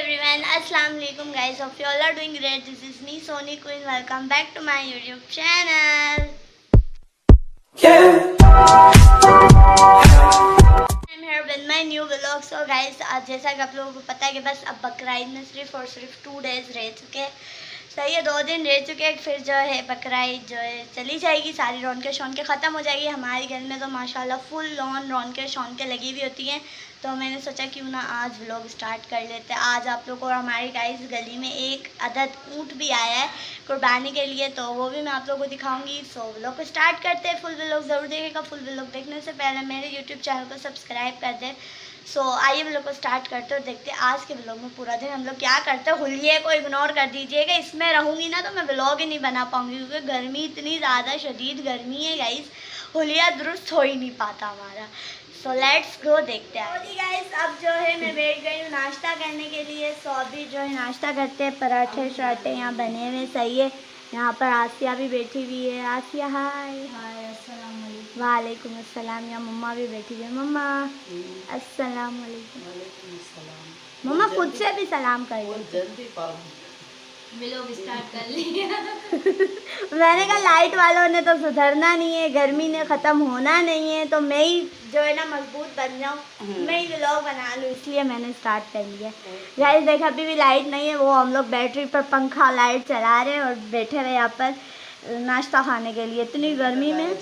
everyone, Assalamu alaikum guys. Hope you all are doing great. This is me, Sony Queen. Welcome back to my YouTube channel. I'm here with my new vlog. So guys, आज जैसा कि आप लोगों को पता है कि बस अब बकरा ईद में सिर्फ और सिर्फ 2 days रह चुके हैं। सही है, 2 दिन रह चुके हैं। फिर जो है बकरा ईद जो है चली जाएगी, सारी रौनकें शौनकें ख़त्म हो जाएगी। हमारे घर में तो माशाल्लाह फुल लॉन रौनकें शौनकें लगी हुई होती हैं। तो मैंने सोचा क्यों ना आज व्लॉग स्टार्ट कर लेते हैं। आज आप लोगों को हमारी गाइस गली में एक अदद ऊँट भी आया है कुर्बानी के लिए, तो वो भी मैं आप लोगों को दिखाऊंगी। सो व्लॉग को स्टार्ट करते हैं। फुल व्लॉग ज़रूर देखेगा। फुल व्लॉग देखने से पहले मेरे यूट्यूब चैनल को सब्सक्राइब कर दें। सो आइए व्लॉग को स्टार्ट करते और देखते हैं आज के व्लॉग में पूरा दिन हम लोग क्या करते हैं। हुलिये को इग्नोर कर दीजिएगा, इसमें रहूँगी ना तो मैं व्लॉग ही नहीं बना पाऊँगी क्योंकि गर्मी इतनी ज़्यादा शदीद गर्मी है गाइस, हुलिया दुरुस्त हो ही नहीं पाता हमारा। सो लेट्स गो, देखते हैं। तो गाइस अब जो है मैं बैठ गई हूँ नाश्ता करने के लिए। सो अभी जो है नाश्ता करते हैं। पराठे शराठे यहाँ बने हुए, सही है। यहाँ पर आसिया भी बैठी हुई है। आसिया हाय। हाय, अस्सलाम वालेकुम। वालेकुम अस्सलाम। यहाँ मम्मा भी बैठी हुई है। मम्मा अस्सलाम वालेकुम। मम्मा खुद से भी सलाम कर लो। व्लॉग स्टार्ट कर लिया। मैंने कहा लाइट वालों ने तो सुधरना नहीं है, गर्मी ने ख़त्म होना नहीं है, तो मैं ही जो है ना मजबूत बन जाऊँ, मैं ही व्लॉग बना लूँ, इसलिए मैंने स्टार्ट कर लिया। गाइस देखा अभी भी लाइट नहीं है, वो हम लोग बैटरी पर पंखा लाइट चला रहे हैं और बैठे हुए यहाँ पर नाश्ता खाने के लिए। इतनी गर्मी में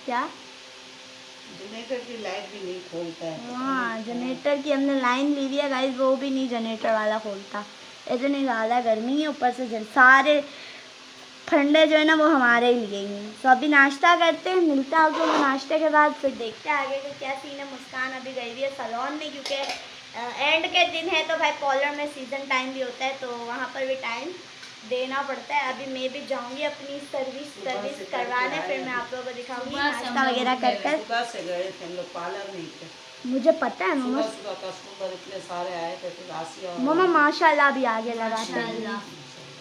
क्या जनरेटर की लाइट भी नहीं खोलता है। हाँ, जनरेटर की हमने लाइन ली हुई है गाइस, वो भी नहीं जनरेटर वाला खोलता। इतनी ज़्यादा गर्मी है, ऊपर से सारे फंडे जो है ना वो हमारे ही लिए हैं। तो अभी नाश्ता करते हैं, मिलते हैं आपको नाश्ते के बाद, फिर देखते हैं आगे का क्या सीन है। मुस्कान अभी गई हुई है सैलून में क्योंकि एंड के दिन है तो भाई पार्लर में सीज़न टाइम भी होता है, तो वहाँ पर भी टाइम देना पड़ता है। अभी मैं भी जाऊँगी अपनी सर्विस करवाने, फिर मैं आप लोगों को दिखाऊंगी नाश्ता वगैरह कर कर। सुबह से गए थे हम लोग, पार्लर नहीं थे। मुझे पता है मम्मा, सुबह कस्टमर इतने सारे आए थे, फिर आसिया मम्मा माशाल्लाह भी आगे लगाते हैं।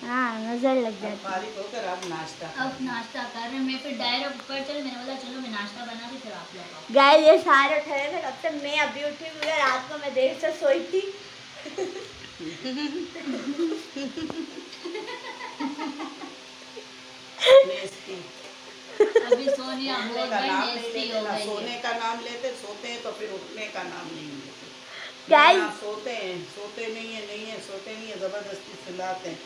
हाँ, नजर लग जाती है। फारिग होकर अब नाश्ता कर रहे हैं। मैं फिर डायरेक्ट ऊपर चले, मैंने बोला चलो मैं नाश्ता बना दी, फिर आप लोग। गाइस ये सारे उठे थे कब से, मैं अभी उठी हुई है। रात को मैं देर से सोई थी। अभी सोनिया सोने का नाम नहीं लेते, सोने का नाम लेते, सोते हैं तो फिर उठने का नाम नहीं लेते। गाइस सोते नहीं है, जबरदस्ती सुलाते हैं।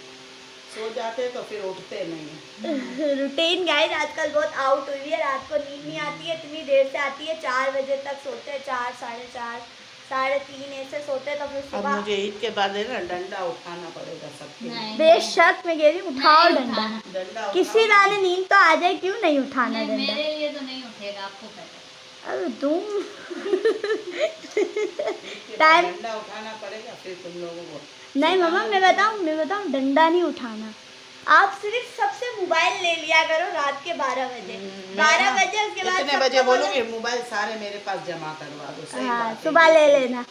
सो जाते तो फिर उठते नहीं है। रूटीन गाइस आजकल बहुत आउट हुई है। रात को नींद नहीं आती है, इतनी देर से आती है। 4 बजे तक सोते हैं, 4, 4:30, 3:30 ऐसे सोते, तो फिर अब सुबह मुझे ईद के बाद है ना डंडा उठाना पड़ेगा सबके। बेशक मैं कह रही हूँ उठाओ डंडा। किसी वाले नींद तो आ जाए, क्यों नहीं उठाना डंडा? मेरे लिए तो नहीं उठेगा, आपको पता है। अरे तुम डंडा उठाना पड़ेगा फिर तुम लोगों को। नहीं मम्मा, मैं बताऊँ डंडा नहीं उठाना। आप सिर्फ सबसे मोबाइल ले लिया करो रात के 12 बजे। 12 बजे उसके बाद कितने बजे बोलोगे? मोबाइल सारे मेरे पास जमा करवा दो। सही हाँ, बात है। सुबह ले लेना।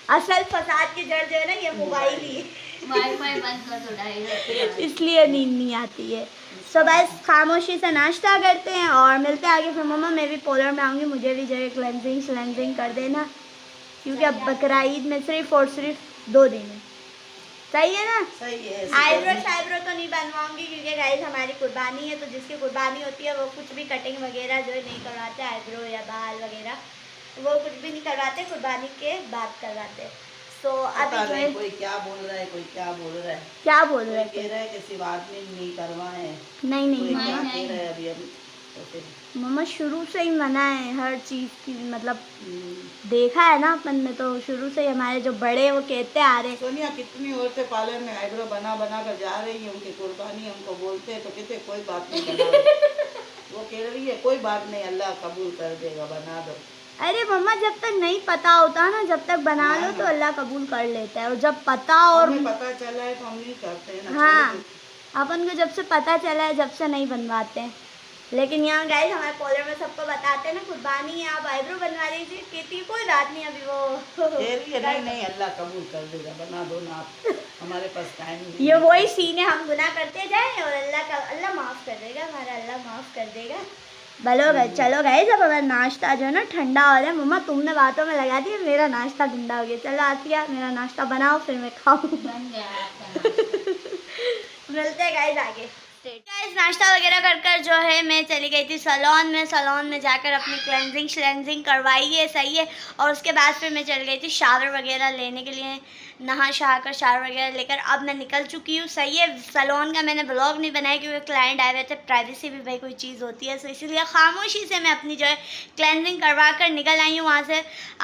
असल फसाद की जड़ जो है ना ये मोबाइल ही है। वाईफाई बंद कर दो, डायरेक्ट इसलिए नींद नहीं आती है। सो बस खामोशी से नाश्ता करते हैं और मिलते हैं आगे। फिर मम्मा मैं भी पार्लर में आऊँगी, मुझे भी जो है क्लेंजिंग कर देना क्योंकि अब बकरा ईद में सिर्फ और सिर्फ 2 दिन है। सही है ना? सही है। आईब्रो तो नहीं बनवाऊंगी क्योंकि गाइस हमारी कुर्बानी है, तो जिसकी कुर्बानी होती है वो कुछ भी कटिंग वगैरह जो है नहीं करवाते, आईब्रो या बाल वगैरह वो कुछ भी नहीं करवाते, कुर्बानी के बाद करवाते। सो अभी जो है कोई क्या बोल रहा है, कोई क्या बोल रहा है, क्या बोल रहे हैं, कह रहा है कि सिर्फ आदमी नहीं करवाए। नहीं क्या कह रहा है अभी तो फिर मम्मा शुरू से ही मना है हर चीज़ की, मतलब देखा है ना अपन ने, तो शुरू से ही हमारे जो बड़े वो कहते आ रहे। सोनिया कितनी औरतें पार्लर में आईब्रो बना कर जा रही है, उनकी कुर्बानी हमको बोलते हैं तो कहते कोई बात नहीं बना वो कह रही है कोई बात नहीं, अल्लाह कबूल कर देगा, बना दो। अरे मम्मा जब तक नहीं पता होता ना, जब तक बना लो तो अल्लाह कबूल कर लेता है, और जब पता और पता चला है तो हम नहीं करते हैं ना। हाँ, अपन को जब से पता चला है जब से नहीं बनवाते हैं। लेकिन यहाँ गाइस हमारे पार्लर में सबको बताते हैं ना कुर्बानी है, आप आईब्रो बनवा लीजिए, कहती है कोई बात नहीं अभी वो नहीं अल्लाह कबूल कर देगा, बना दो ना आप, हमारे पास टाइम नहीं। ये वही सीन है, हम गुनाह करते जाए और अल्लाह माफ़ कर देगा, हमारा अल्लाह माफ़ कर देगा। चलो गाइस, अब हमारा नाश्ता जो है ना ठंडा हो रहा है। मम्मा तुमने बातों में लगा दिया, मेरा नाश्ता ठंडा हो गया। चलो आसिया मेरा नाश्ता बनाओ फिर मैं खाऊं। बन गया आपका नाश्ता। मिलते हैं गाइस आगे। गाइस नाश्ता वगैरह कर कर जो है मैं चली गई थी सैलून में जाकर अपनी क्लेंजिंग करवाई है, सही है। और उसके बाद फिर मैं चल गई थी शावर वगैरह लेने के लिए, नहा कर शावर वगैरह लेकर अब मैं निकल चुकी हूँ, सही है। सैलून का मैंने ब्लॉग नहीं बनाया क्योंकि क्लाइंट आए हुए थे, प्राइवेसी भी भाई कोई चीज़ होती है, तो इसीलिए खामोशी से मैं अपनी जो है क्लेंजिंग करवा कर निकल आई हूँ वहाँ से।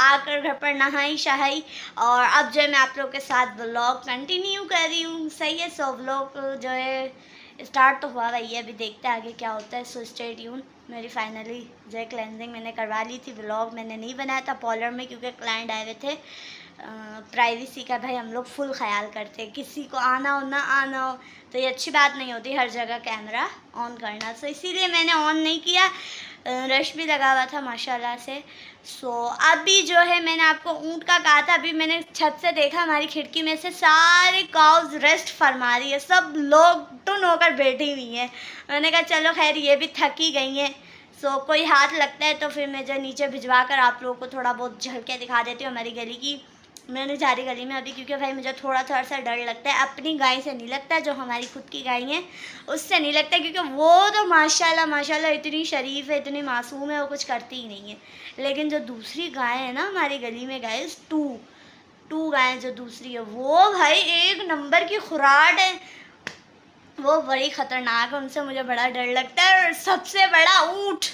आकर घर पर नहाई शहाई और अब जो है मैं आप लोगों के साथ ब्लॉग कंटिन्यू कर रही हूँ, सही है। सो ब्लॉग जो है स्टार्ट तो हुआ वही है, अभी देखते हैं आगे क्या होता है। So stay tune. मेरी फाइनली जो है क्लेंजिंग मैंने करवा ली थी। व्लॉग मैंने नहीं बनाया था पार्लर में क्योंकि क्लाइंट आए हुए थे। प्राइवेसी का भाई हम लोग फुल ख्याल करते हैं, किसी को आना हो ना आना हो तो ये अच्छी बात नहीं होती हर जगह कैमरा ऑन करना। सो इसीलिए मैंने ऑन नहीं किया। रश भी लगा हुआ था माशाल्लाह से। सो अभी जो है मैंने आपको ऊँट का कहा था, अभी मैंने छत से देखा हमारी खिड़की में से सारे काउज रेस्ट फरमा रही है, सब लोग टुन होकर बैठी हुई हैं। मैंने कहा चलो खैर ये भी थकी गई हैं। सो कोई हाथ लगता है तो फिर मैं जो नीचे भिजवा कर आप लोगों को थोड़ा बहुत झलके दिखा देती हूँ हमारी गली की। मैंने जा रही गली में अभी क्योंकि भाई मुझे थोड़ा सा डर लगता है। अपनी गाय से नहीं लगता, जो हमारी खुद की गाय है उससे नहीं लगता क्योंकि वो तो माशाल्लाह इतनी शरीफ है, इतनी मासूम है, वो कुछ करती ही नहीं है। लेकिन जो दूसरी गाय है ना हमारी गली में, गाइस टू गाय जो दूसरी है वो भाई एक नंबर की खुराट है, वो बड़ी ख़तरनाक है, उनसे मुझे बड़ा डर लगता है। और सबसे बड़ा ऊँट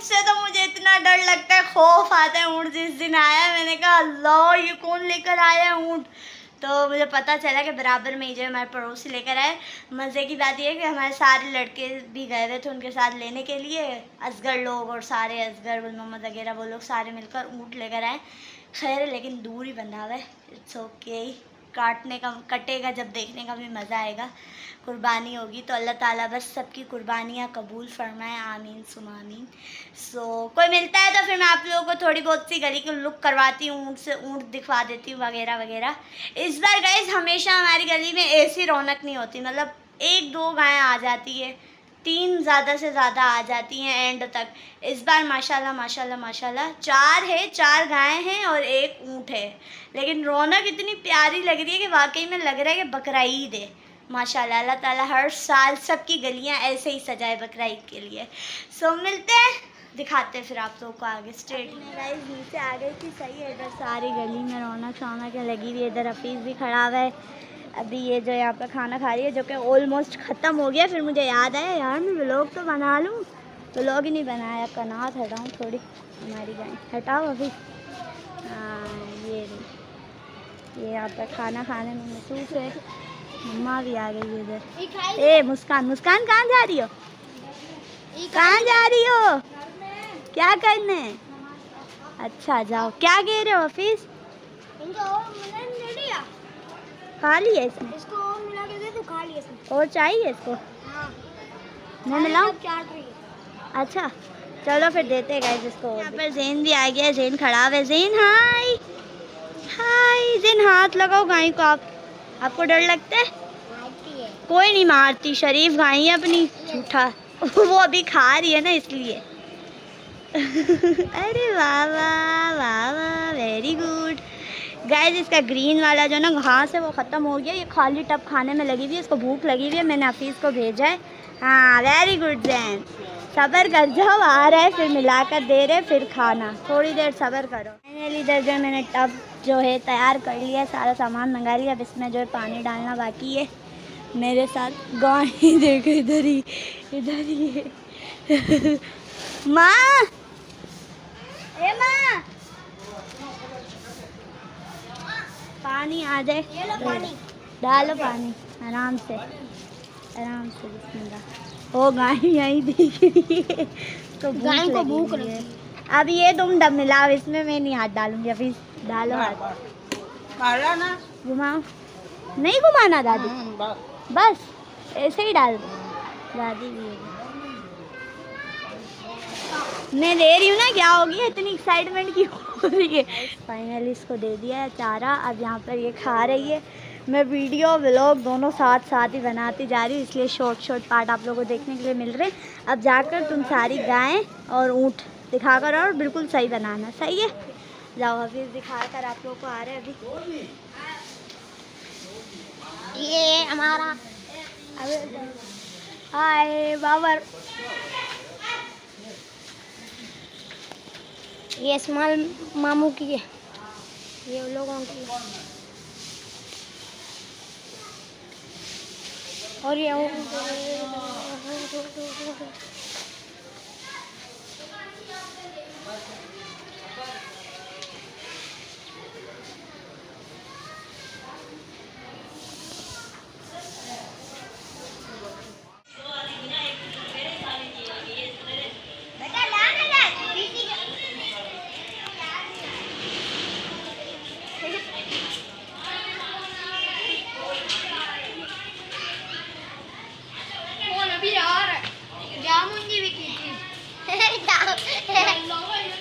से तो मुझे इतना डर लगता है, खौफ आता है। ऊँट जिस दिन आया मैंने कहा अल्लाह ये कौन लेकर आया है ऊँट, तो मुझे पता चला कि बराबर में ही जो हमारे पड़ोसी लेकर आए। मज़े की बात यह है कि हमारे सारे लड़के भी गए हुए थे उनके साथ लेने के लिए, असगर लोग और सारे असगर गुल मोहम्मद वगैरह वो लोग सारे मिलकर ऊँट लेकर आए। खैर लेकिन दूर ही बंधा हुआ है, इट्स ओके। कटेगा जब देखने का भी मज़ा आएगा। कुर्बानी होगी तो अल्लाह ताला बस सबकी कुर्बानियाँ कबूल फरमाए, आमीन सुम आमीन। सो कोई मिलता है तो फिर मैं आप लोगों को थोड़ी बहुत सी गली की लुक करवाती हूँ, ऊँट से ऊँट दिखवा देती हूँ वगैरह वगैरह। इस बार गाइस हमेशा हमारी गली में ऐसी रौनक नहीं होती, मतलब 1-2 गायें आ जाती है, 3 ज़्यादा से ज़्यादा आ जाती हैं एंड तक। इस बार माशाल्लाह 4 गायें हैं और 1 ऊँट है, लेकिन रौनक इतनी प्यारी लग रही है कि वाकई में लग रहा है कि बकरा ईद है माशाल्लाह। अल्लाह ताला हर साल सबकी गलियां ऐसे ही सजाए बकरा ईद के लिए। सो मिलते हैं, दिखाते हैं फिर आप लोगों को आगे। स्ट्रेट गाइस नीचे आ गई थी, सही है। इधर सारी गली में रौनक लगी हुई है, इधर हफीज़ भी खड़ा हुआ है। अभी ये जो यहाँ पे खाना खा रही है जो कि ऑलमोस्ट ख़त्म हो गया। फिर मुझे याद आया यार मैं व्लॉग तो बना लूँ, व्लॉग ही नहीं बनाया। कनात हटाऊँ थोड़ी, हमारी गाय हटाओ अभी। हाँ ये यहाँ पर खाना खाने में मसरूफ़ है। मम्मा भी आ गई इधर। ए मुस्कान कहाँ जा रही हो, कहाँ जा रही हो, क्या करने? अच्छा जाओ। क्या कह रहे हो हफीज़? खा लिया इसको और मिला के दे दो, खा लिया इसने। और चाहिए इसको? हाँ। मैं मिलाऊं? अच्छा चलो फिर देते हैं गाइस इसको। यहाँ पर ज़ैन भी आ गया, ज़ैन खड़ा है। ज़ैन हाय ज़ैन हाथ लगाओ गाय को। आपको डर लगता है? कोई नहीं मारती, शरीफ गाय है अपनी, झूठा। वो अभी खा रही है ना इसलिए। अरे वाह वेरी गुड गाइस। इसका ग्रीन वाला जो ना घास है वो ख़त्म हो गया, ये खाली टब खाने में लगी हुई है, इसको भूख लगी हुई है। मैंने हफीज़ को भेजा है। हाँ वेरी गुड ज़ैन, सब्र कर जाओ, आ रहा है फिर मिलाकर दे रहे, फिर खाना, थोड़ी देर सब्र करो। फाइनली इधर जो मैंने टब जो है तैयार कर लिया, सारा सामान मंगा लिया। अब इसमें जो है पानी डालना बाकी है। मेरे साथ गाय देखो इधर ही है। माँ पानी आ जाए, डालो पानी आराम से बिस्मिल्लाह। वो गाय यहीं दिख रही है तो गाय को भूख लगी है। अब ये तुम डब मिलाओ इसमें, मैं नहीं हाथ डालूंगी। अभी डालो हाथ, ना घुमाओ। नहीं घुमाना दादी, बस ऐसे ही डाल दो। दादी भी मैं दे रही हूँ ना, क्या हो गया इतनी एक्साइटमेंट क्यों हो रही है। फाइनली इसको दे दिया है चारा, अब यहाँ पर ये खा रही है। मैं वीडियो व्लॉग दोनों साथ साथ ही बनाती जा रही हूँ, इसलिए शॉर्ट पार्ट आप लोगों को देखने के लिए मिल रहे हैं। अब जाकर तुम सारी गायें और ऊँट दिखा कर और बिल्कुल सही बनाना, सही है। जाओ हफीज़ दिखा कर आप लोगों को आ रहे हैं अभी। ये हमारा हाय बाबर, ये स्मॉल मामू की है, ये उन लोगों की और ये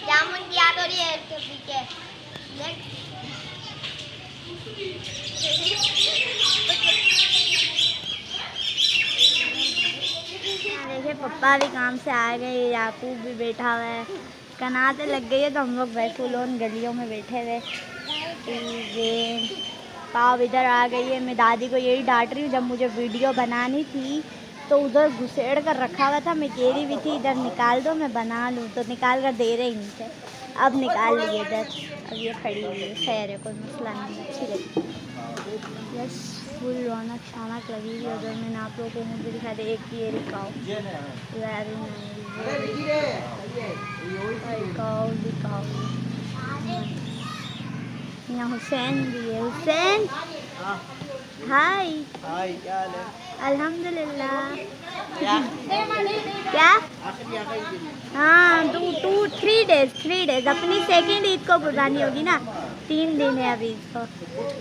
जामुन की याद हो रही है इसके पीछे। देखिए पप्पा भी काम से आ गए, याकूब भी बैठा हुआ है, कनाते लग गई है तो हम लोग बैठे लोन गलियों में बैठे हुए। ये पाव इधर आ गई है, मैं दादी को यही डांट रही हूँ, जब मुझे वीडियो बनानी थी तो उधर घुसेड़ कर रखा हुआ था, मैं कह रही भी थी इधर निकाल दो मैं बना लूँ, तो निकाल कर दे रही नहीं थे, अब निकाल लिए इधर। अब ये खड़ी हुई है, खैर है कोई मसला नहीं, अच्छी लगी। बस फुल रौनक शानक लगी हुई उधर। मैंने आप लोगों को मुझे दिखा दे, एक ये रिकाओ यहाँ हुसैन भी है। हुसैन हाय, क्या हाल है? अल्हम्दुलिल्लाह। क्या? हाँ 3 डेज अपनी सेकंड ईद को कुर्बानी होगी ना, 3 दिन है अभी इसको,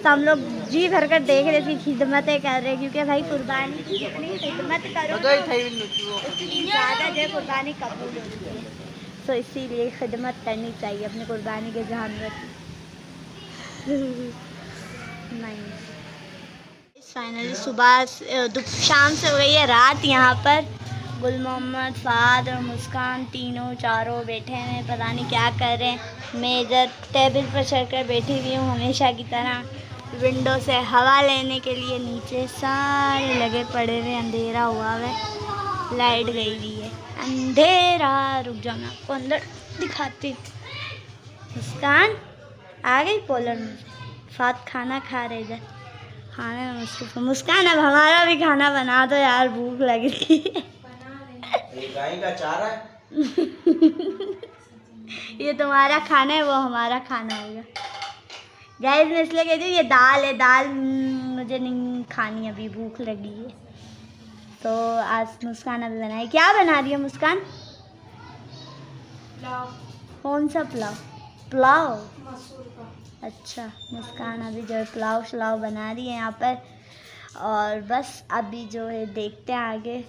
तो हम लोग जी भर कर देख रहे थे, खिदमतें कर रहे, क्योंकि भाई कुर्बानी की जितनी खिदमत करो उतनी ज़्यादा जो कुर्बानी कबूल होती है, तो इसीलिए खिदमत करनी चाहिए अपनी कुर्बानी के जानवर की। नहीं फाइनली सुबह शाम से हो गई है रात। यहाँ पर गुल मोहम्मद, फ़ाद और मुस्कान तीनों चारों बैठे हैं, पता नहीं क्या कर रहे हैं। मैं इधर टेबल पर चढ़कर बैठी हुई हूँ हमेशा की तरह, विंडो से हवा लेने के लिए। नीचे सारे लगे पड़े हुए, अंधेरा हुआ है, लाइट गई हुई है, अंधेरा। रुक जाओ मैं आपको अंदर दिखाती हूँ। मुस्कान आ गई पोलर में, फ़ाद खाना खा रहे इधर, खाने में मसरूफ। मुस्कान अब हमारा भी खाना बना दो यार, भूख लग रही है। ये गाय का चारा है। ये तुम्हारा खाना है, वो हमारा खाना होगा। गाइस मैं इसलिए कहती हूँ ये दाल है, दाल मुझे नहीं खानी, अभी भूख लगी है। तो आज मुस्कान अभी बनाई, क्या बना रही है मुस्कान? पुलाव। कौन सा पुलाव? पुलाव, मसूर का। अच्छा। मुस्कान अभी जो है पुलाव शलाव बना रही है यहाँ पर, और बस अभी जो है देखते हैं आगे।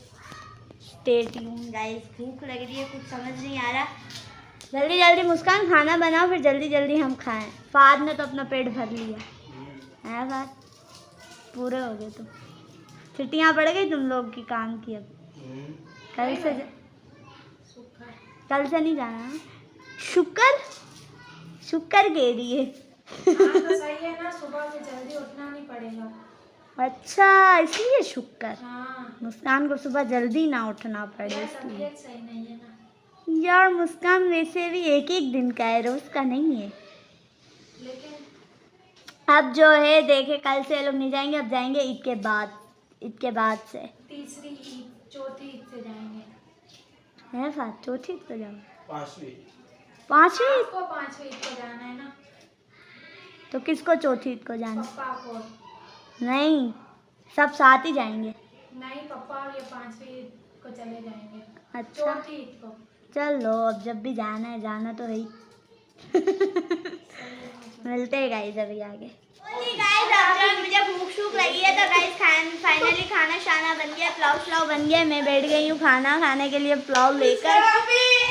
स्टे ट्यून गाइस, भूख लग रही है, कुछ समझ नहीं आ रहा। जल्दी जल्दी मुस्कान खाना बनाओ, फिर जल्दी जल्दी हम खाएं। फ़ाद ने तो अपना पेट भर लिया है, फ़ाद पूरे हो गए तुम, छुट्टियाँ पड़ गई तुम लोग की काम की। अब कल से नहीं जाना है? शुक्र कह रही है। तो सही है ना, सुबह में जल्दी उठना नहीं पड़ेगा। अच्छा इसलिए शुक्र। हाँ। मुस्कान को सुबह जल्दी ना उठना पड़े यार इसलिए। तबीयत सही नहीं है ना। यार मुस्कान वैसे भी एक दिन का है, रोज का नहीं है। लेकिन अब जो है देखे, कल से लोग नहीं जाएंगे, अब जाएंगे ईद के बाद से। तीसरी ईद, चौथी ईद से जाएंगे। है फ़ाद, चौथी ईद को जाओ? पांचवी पाँचवीं ईद? आपको पांचवी ईद को जाना है ना। तो किसको चौथी ईद को जाना? पप्पा को। नहीं, सब साथ ही जाएंगे। नहीं, पप्पा और ये पांचवी ईद को चले जाएंगे। अच्छा चौथी ईद को। चलो, अब जब भी जाना है, जाना तो है ही। मिलते हैं गाइस अभी आगे। गाइस अब जो मुझे भूख शूख लगी है तो गाइस फाइनली खाना शाना बन गया, पुलाव बन गया। मैं बैठ गई हूँ खाना खाने के लिए पुलाव लेकर।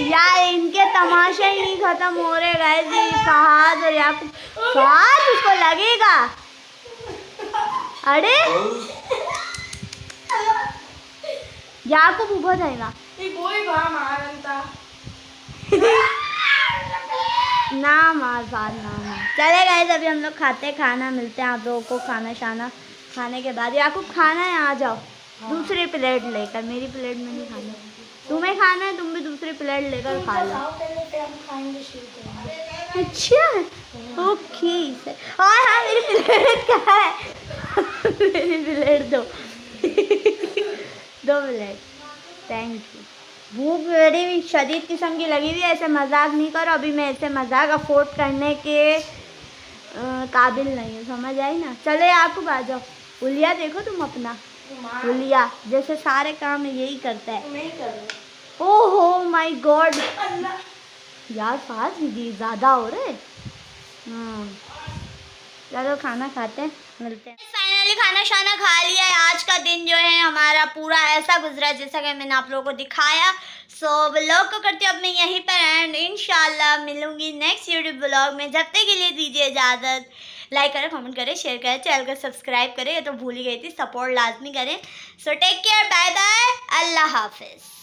यार इनके तमाशे ही नहीं खत्म हो रहे गाइस। फहद और याकूब, फहद उसको लगेगा। अरे याकूब उभो થાય ना ना मार बात ना मार। चले गाइस अभी हम लोग खाते हैं खाना, मिलते हैं आप लोगों को खाना शाना खाने के बाद। याकूब खाना है, आ जाओ दूसरी प्लेट लेकर। मेरी प्लेट में नहीं खाना, तुम्हें खाना है तुम भी दूसरी प्लेट लेकर खा लो। अच्छा ओके और हाँ मेरी प्लेट कहाँ है? मेरी प्लेट दो प्लेट, थैंक यू। भूख बड़ी शदीद किस्म की लगी हुई है, ऐसे मजाक नहीं करो। अभी मैं ऐसे मजाक अफोर्ड करने के काबिल नहीं हूँ, समझ आई ना। चले आपको आ जाओ। उलिया देखो तुम अपना, उलिया जैसे सारे काम यही करता है। ओहो माय गॉड यार फास्ट ज़्यादा हो रहे। चलो खाना खाते हैं, मिलते हैं। फाइनली खाना शाना खा लिया है। आज का दिन जो है हमारा पूरा ऐसा गुजरा जैसा कि मैंने आप लोगों को दिखाया। सो ब्लॉग को करती हूँ अब मैं यहीं पर एंड। इंशाल्लाह मिलूंगी नेक्स्ट यूट्यूब ब्लॉग में। जब तक के लिए दीजिए इजाज़त। लाइक करें, कमेंट करें, शेयर करें, चैनल को सब्सक्राइब करें। ये तो भूल ही गई थी, सपोर्ट लाजमी करें। So take care, bye bye, अल्लाह हाफिज़।